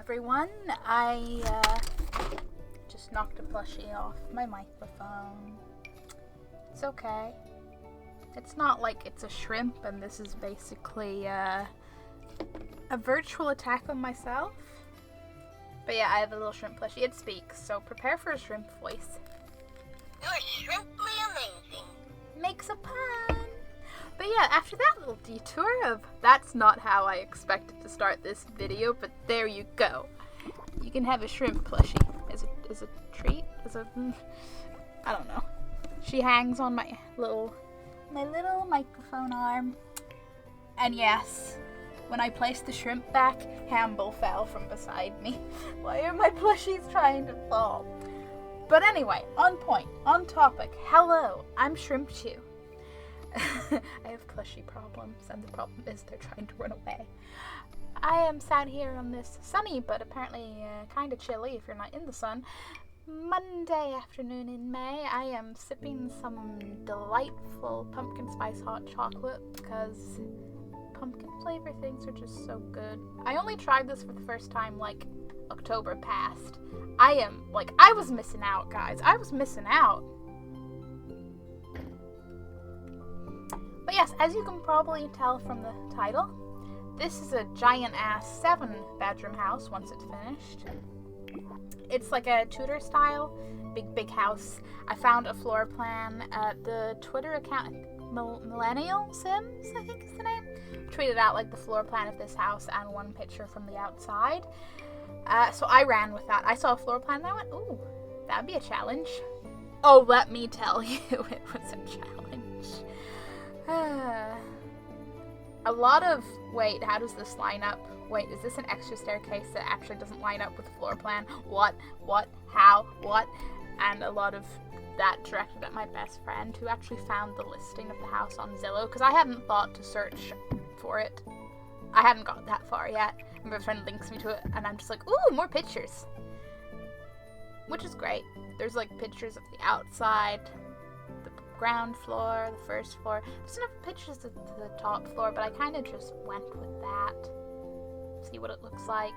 everyone. I just knocked a plushie off my microphone. It's okay. It's not like it's a shrimp and this is basically a virtual attack on myself. But yeah, I have a little shrimp plushie. It speaks, so prepare for a shrimp voice. You're shrimply amazing. Makes a pun. But yeah, after that little detour of that's not how I expected to start this video, but there you go. You can have a shrimp plushie as a treat, I don't know. She hangs on my little microphone arm. And yes, when I placed the shrimp back, Hamble fell from beside me. Why are my plushies trying to fall? But anyway, on point, on topic. Hello, I'm Shrimpchu. I have plushie problems, and the problem is they're trying to run away. I am sat here on this sunny, but apparently kind of chilly if you're not in the sun, Monday afternoon in May. I am sipping some delightful pumpkin spice hot chocolate because pumpkin flavor things are just so good. I only tried this for the first time like October past. I was missing out, guys. I was missing out. But yes, as you can probably tell from the title, this is a giant-ass 7-bedroom house once it's finished. It's like a Tudor style, big house. I found a floor plan at the Twitter account, Millennial Sims, I think is the name. Tweeted out like the floor plan of this house and one picture from the outside. So I ran with that. I saw a floor plan and I went, ooh, that'd be a challenge. Oh, let me tell you, it was a challenge. A lot of, wait, how does this line up? Wait, is this an extra staircase that actually doesn't line up with the floor plan? What, how, what? And a lot of that directed at my best friend who actually found the listing of the house on Zillow because I hadn't thought to search for it. I hadn't got that far yet. And my friend links me to it and I'm just like, ooh, more pictures. Which is great. There's like pictures of the outside, the ground floor, the first floor. There's enough pictures of the top floor, but I kind of just went with that. See what it looks like.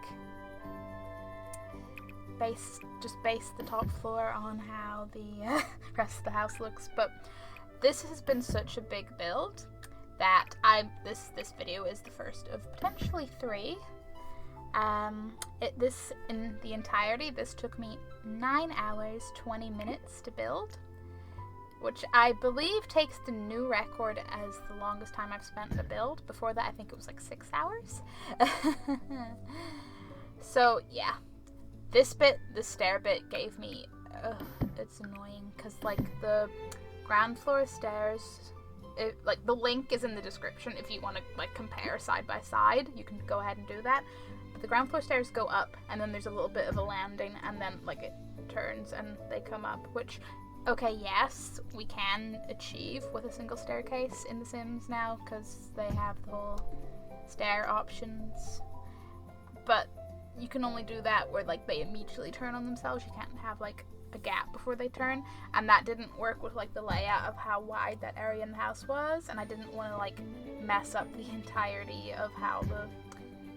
Just base the top floor on how the rest of the house looks. But this has been such a big build that this video is the first of potentially 3. In the entirety, this took me 9 hours 20 minutes to build, which I believe takes the new record as the longest time I've spent in a build. Before that, I think it was like 6 hours. So yeah, this stair bit gave me, it's annoying because like the ground floor stairs, like the link is in the description if you want to like compare side by side, you can go ahead and do that. But the ground floor stairs go up and then there's a little bit of a landing and then like it turns and they come up, which, okay, yes, we can achieve with a single staircase in The Sims now because they have the whole stair options, but you can only do that where like they immediately turn on themselves. You can't have like a gap before they turn, and that didn't work with like the layout of how wide that area in the house was, and I didn't want to like mess up the entirety of how the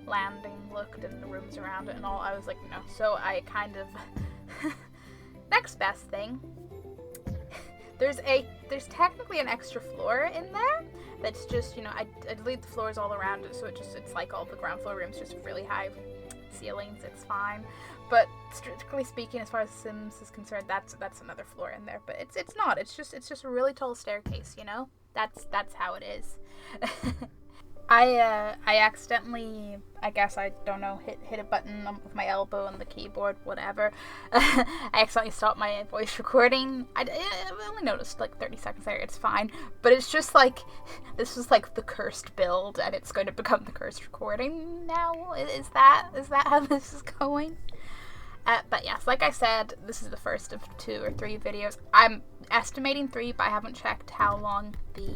landing looked and the rooms around it and all. I was like, no. So I kind of next best thing, there's technically an extra floor in there that's just, you know, I delete the floors all around it, so it's like all the ground floor rooms just really high ceilings. It's fine, but strictly speaking, as far as Sims is concerned, that's another floor in there. But it's not. It's just a really tall staircase. You know, that's how it is. I accidentally, I guess, I don't know, hit a button with my elbow on the keyboard, whatever. I accidentally stopped my voice recording. I only noticed like 30 seconds later. It's fine, but it's just like this was like the cursed build, and it's going to become the cursed recording now. Is that how this is going? But yes, like I said, this is the first of 2 or 3 videos. I'm estimating 3, but I haven't checked how long the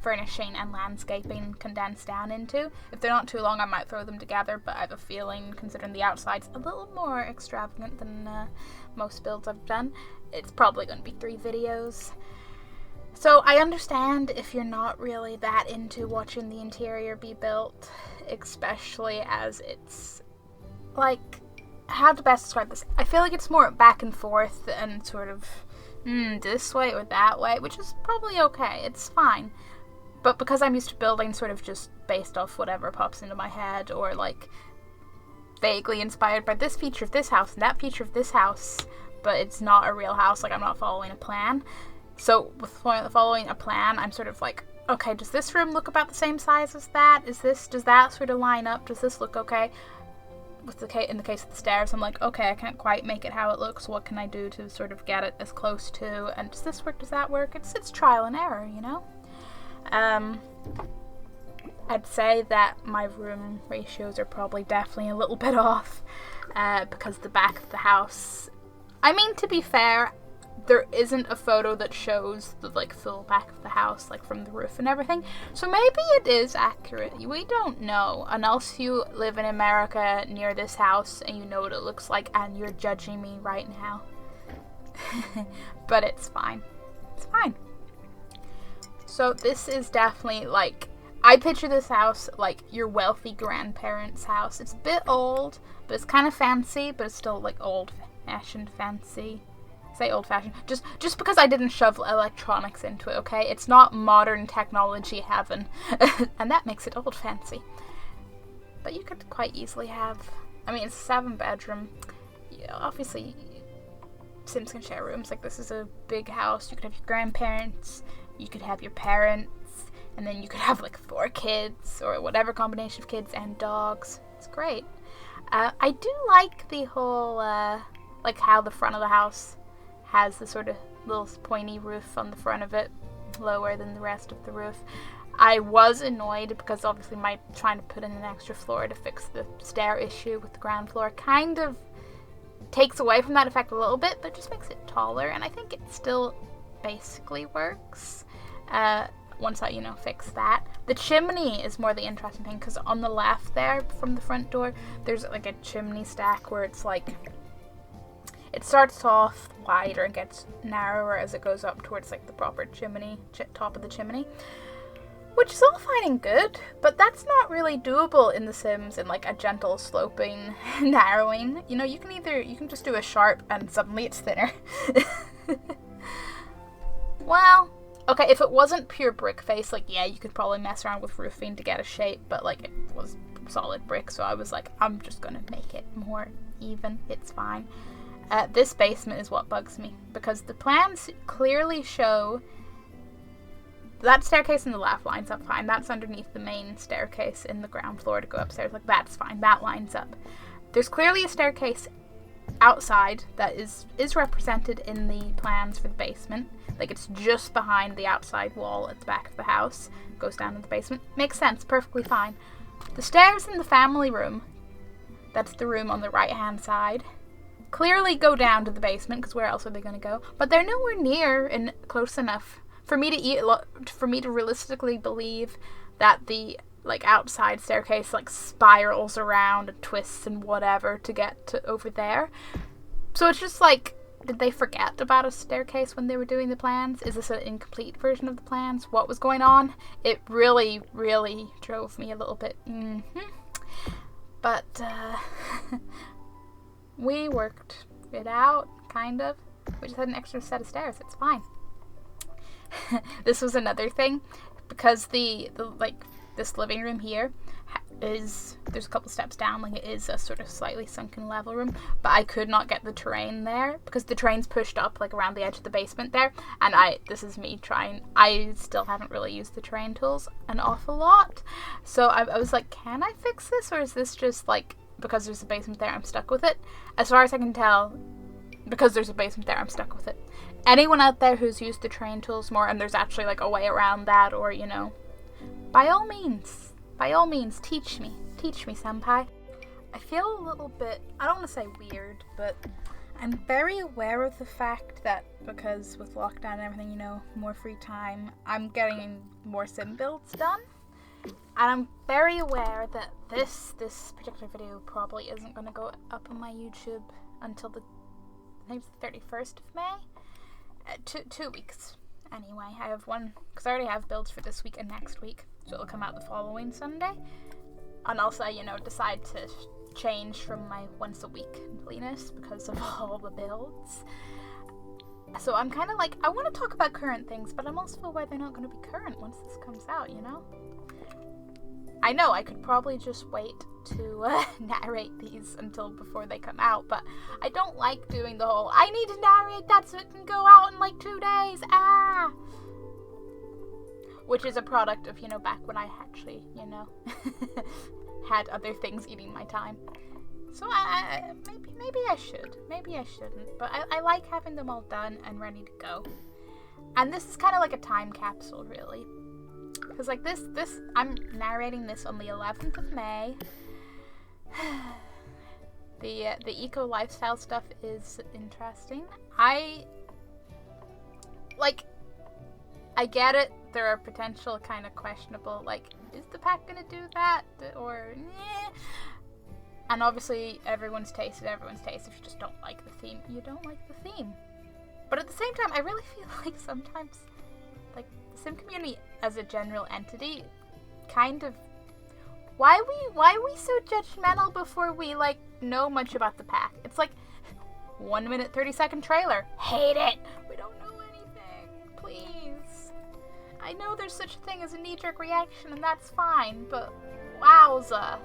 furnishing and landscaping condense down into. If they're not too long, I might throw them together, but I have a feeling, considering the outside's a little more extravagant than most builds I've done, it's probably going to be 3 videos. So I understand if you're not really that into watching the interior be built, especially as it's like how to best describe this? I feel like it's more back and forth and sort of this way or that way, which is probably okay. It's fine. But because I'm used to building sort of just based off whatever pops into my head, or like vaguely inspired by this feature of this house and that feature of this house, but it's not a real house, like I'm not following a plan. So with following a plan, I'm sort of like, okay, does this room look about the same size as that? Does that sort of line up? Does this look okay? In the case of the stairs, I'm like, okay, I can't quite make it how it looks. What can I do to sort of get it as close to? And does this work? Does that work? It's trial and error, you know? I'd say that my room ratios are probably definitely a little bit off, because the back of the house, I mean, to be fair, there isn't a photo that shows the like full back of the house, like from the roof and everything, so maybe it is accurate. We don't know, unless you live in America near this house and you know what it looks like and you're judging me right now. But it's fine. It's fine. So this is definitely like, I picture this house like your wealthy grandparents' house. It's a bit old, but it's kind of fancy, but it's still like old-fashioned fancy. Say old-fashioned. Just because I didn't shove electronics into it, okay? It's not modern technology heaven, and that makes it old fancy. But you could quite easily have, I mean, it's a 7-bedroom. Yeah, obviously, Sims can share rooms. Like, this is a big house. You could have your grandparents, you could have your parents, and then you could have like 4 kids, or whatever combination of kids and dogs. It's great. I do like the whole, like how the front of the house has the sort of little pointy roof on the front of it, lower than the rest of the roof. I was annoyed because obviously my trying to put in an extra floor to fix the stair issue with the ground floor kind of takes away from that effect a little bit, but just makes it taller, and I think it still basically works once I, fix that. The chimney is more the interesting thing, because on the left there from the front door, there's like a chimney stack where it's like, it starts off wider and gets narrower as it goes up towards like the proper chimney, top of the chimney, which is all fine and good, but that's not really doable in The Sims in like a gentle sloping narrowing. You can just do a sharp and suddenly it's thinner. Well, okay, if it wasn't pure brick face, like, yeah, you could probably mess around with roofing to get a shape, but like it was solid brick, so I was like, I'm just gonna make it more even. It's fine. This basement is what bugs me, because the plans clearly show that staircase in the left lines up fine. That's underneath the main staircase in the ground floor to go upstairs. Like, that's fine. That lines up. There's clearly a staircase outside that is represented in the plans for the basement. Like, it's just behind the outside wall at the back of the house. Goes down to the basement. Makes sense. Perfectly fine. The stairs in the family room, that's the room on the right-hand side, clearly go down to the basement, because where else are they going to go? But they're nowhere near and close enough for me to realistically believe that the like outside staircase like spirals around and twists and whatever to get to over there. So it's just like, did they forget about a staircase when they were doing the plans? Is this an incomplete version of the plans? What was going on? It really, really drove me a little bit. But we worked it out, kind of. We just had an extra set of stairs. It's fine. This was another thing, because the this living room here there's a couple steps down, like it is a sort of slightly sunken level room, but I could not get the terrain there because the terrain's pushed up like around the edge of the basement there, and this is me trying. I still haven't really used the terrain tools an awful lot, so I was like, can I fix this, or is this just like, because there's a basement there, I'm stuck with it? As far as I can tell, because there's a basement there, I'm stuck with it. Anyone out there who's used the terrain tools more, and there's actually like a way around that, or by all means, teach me, senpai. I feel a little bit, I don't want to say weird, but I'm very aware of the fact that because with lockdown and everything, more free time, I'm getting more sim builds done. And I'm very aware that this particular video probably isn't going to go up on my YouTube until I think it's the 31st of May. 2 weeks. Anyway, I have one, because I already have builds for this week and next week, so it'll come out the following Sunday. Unless I, decide to changed from my once a weekliness because of all the builds. So I'm kind of like, I want to talk about current things, but I'm also aware they're not going to be current once this comes out, you know? I know I could probably just wait to narrate these until before they come out, but I don't like doing the whole, I need to narrate that so it can go out in like 2 days, which is a product of, you know, back when I actually, you know, had other things eating my time. So maybe I should. Maybe I shouldn't. But I like having them all done and ready to go. And this is kind of like a time capsule, really. Because like this, I'm narrating this on the 11th of May. The eco lifestyle stuff is interesting. I get it. There are potential kind of questionable, like, is the pack gonna do that? Or, eh. And obviously, everyone's taste is everyone's taste. If you just don't like the theme, you don't like the theme. But at the same time, I really feel like sometimes, like, the sim community as a general entity, kind of, why are we so judgmental before we, like, know much about the pack? It's like, 1 minute, 30-second trailer. Hate it! We don't know anything. Please. I know there's such a thing as a knee-jerk reaction, and that's fine, but wowza.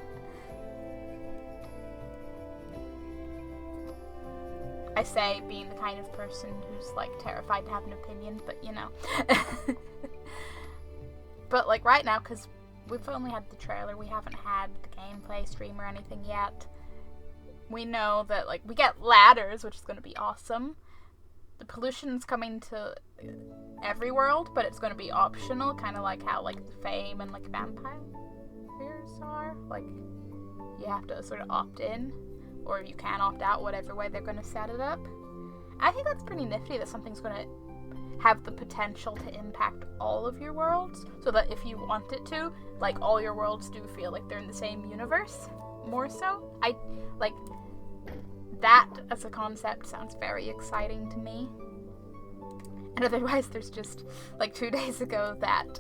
I say being the kind of person who's, like, terrified to have an opinion, but, you know. But, like, right now, because we've only had the trailer, we haven't had the gameplay stream or anything yet. We know that, like, we get ladders, which is going to be awesome. The pollution's coming to every world, but it's going to be optional, kind of like how, like, Fame and, like, vampires are. Like, you have to sort of opt in, or you can opt out, whatever way they're going to set it up. I think that's pretty nifty that something's going to have the potential to impact all of your worlds, so that if you want it to, like, all your worlds do feel like they're in the same universe, more so. I, like, that as a concept sounds very exciting to me. And otherwise, there's just, like, 2 days ago that,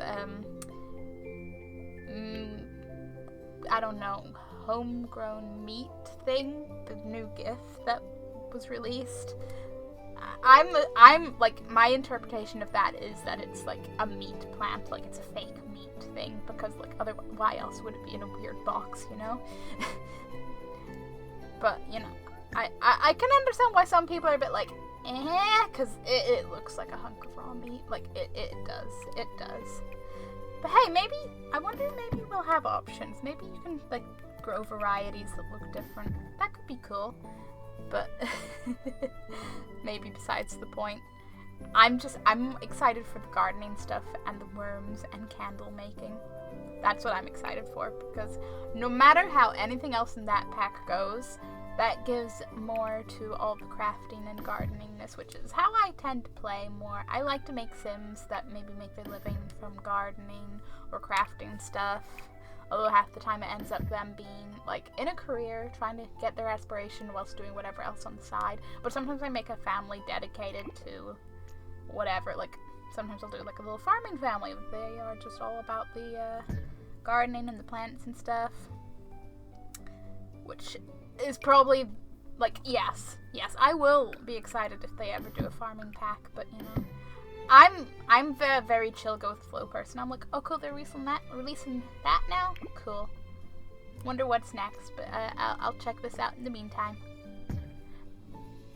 I don't know, homegrown meat thing, the new GIF that was released. I'm like, my interpretation of that is that it's like a meat plant, like it's a fake meat thing, because like otherwise, why else would it be in a weird box, you know? But, you know, I can understand why some people are a bit like, because it looks like a hunk of raw meat. Like, it does. But hey, maybe, I wonder if maybe we'll have options. Maybe you can, like, grow varieties that look different. That could be cool. But, maybe besides the point. I'm excited for the gardening stuff and the worms and candle making. That's what I'm excited for, because no matter how anything else in that pack goes, that gives more to all the crafting and gardeningness, which is how I tend to play more. I like to make sims that maybe make their living from gardening or crafting stuff, although half the time it ends up them being, like, in a career, trying to get their aspiration whilst doing whatever else on the side. But sometimes I make a family dedicated to whatever, like, sometimes I'll do, like, a little farming family. They are just all about the, gardening and the plants and stuff, which is probably, like, yes, I will be excited if they ever do a farming pack, but, you know, I'm the very chill, go with the flow person. I'm like, oh cool, they're releasing that now? Cool. Wonder what's next, but I'll check this out in the meantime.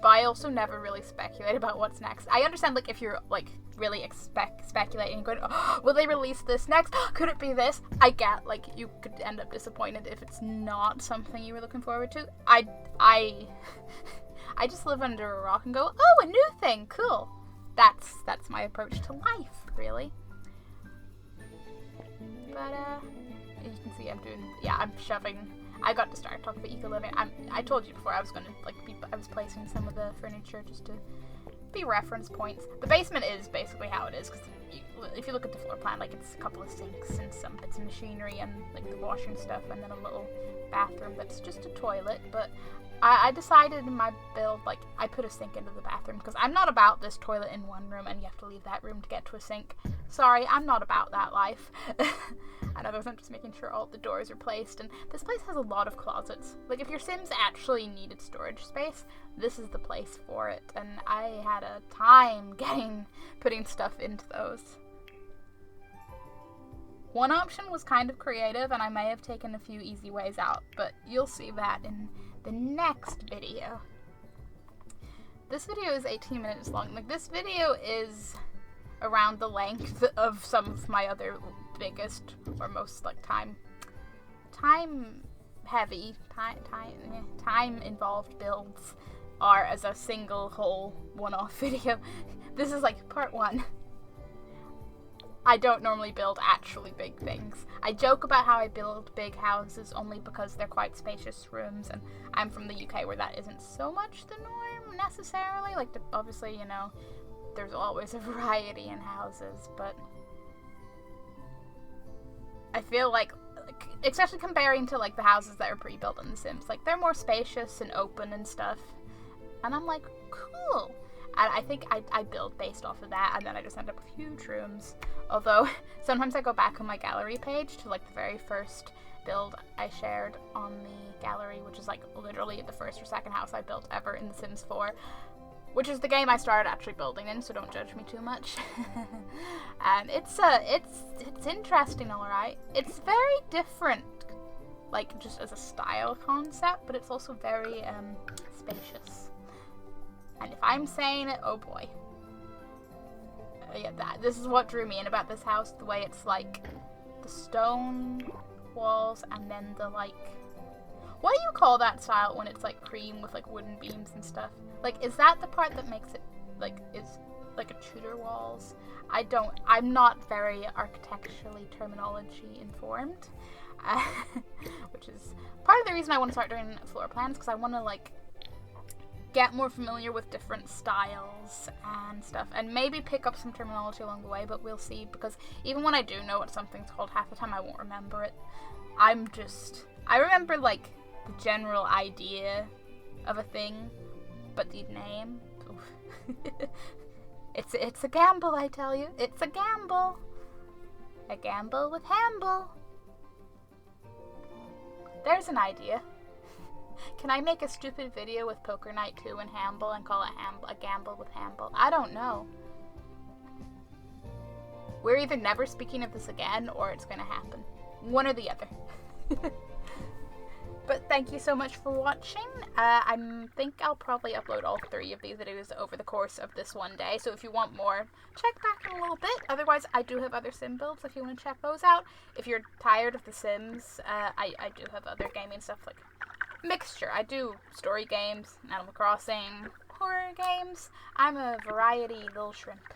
But I also never really speculate about what's next. I understand, like, if you're, like, really speculating and going, oh, will they release this next? Could it be this? I get, like, you could end up disappointed if it's not something you were looking forward to. I just live under a rock and go, oh, a new thing, cool. That's my approach to life, really. But, as you can see, I'm shoving. I got to start talking about eco-living. I told you before I was going to, like, I was placing some of the furniture just to be reference points. The basement is basically how it is, because if you look at the floor plan, like, it's a couple of sinks and some bits of machinery and, like, the washing stuff, and then a little bathroom that's just a toilet. But I decided in my build, like, I put a sink into the bathroom because I'm not about this toilet in one room and you have to leave that room to get to a sink. Sorry, I'm not about that life. And otherwise I'm just making sure all the doors are placed, and this place has a lot of closets. Like, if your Sims actually needed storage space, this is the place for it, and I had a time putting stuff into those. One option was kind of creative, and I may have taken a few easy ways out, but you'll see that in the next video. This video is 18 minutes long. Like, this video is around the length of some of my other biggest or most, like, time involved builds are as a single whole one-off video. This is like part 1. I don't normally build actually big things. I joke about how I build big houses only because they're quite spacious rooms, and I'm from the UK where that isn't so much the norm necessarily. Like, obviously, you know, there's always a variety in houses, but I feel like, especially comparing to, like, the houses that are pre-built in The Sims, like, they're more spacious and open and stuff, and I'm like, cool. And I think I build based off of that, and then I just end up with huge rooms. Although, sometimes I go back on my gallery page to, like, the very first build I shared on the gallery, which is, like, literally the first or second house I built ever in The Sims 4. Which is the game I started actually building in, so don't judge me too much. And it's interesting, alright. It's very different, like, just as a style concept, but it's also very, spacious. And if I'm saying it, oh boy. Yeah, this is what drew me in about this house, the way it's, like, the stone walls and then the, like, what do you call that style when it's, like, cream with, like, wooden beams and stuff? Like, is that the part that makes it, like, is, like, a Tudor walls? I'm not very architecturally terminology informed, which is part of the reason I want to start doing floor plans, because I want to, like, get more familiar with different styles and stuff, and maybe pick up some terminology along the way, but we'll see, because even when I do know what something's called, half the time I won't remember it. I remember, like, the general idea of a thing, but the name, it's a gamble, I tell you. It's a gamble. A gamble with Hamble. There's an idea. Can I make a stupid video with Poker Night 2 and Hamble and call it a gamble with Hamble? I don't know. We're either never speaking of this again or it's gonna happen. One or the other. But thank you so much for watching. I think I'll probably upload all 3 of these videos over the course of this one day. So if you want more, check back in a little bit. Otherwise, I do have other Sim builds if you want to check those out. If you're tired of The Sims, I do have other gaming stuff, like mixture. I do story games, Animal Crossing, horror games. I'm a variety little shrimp.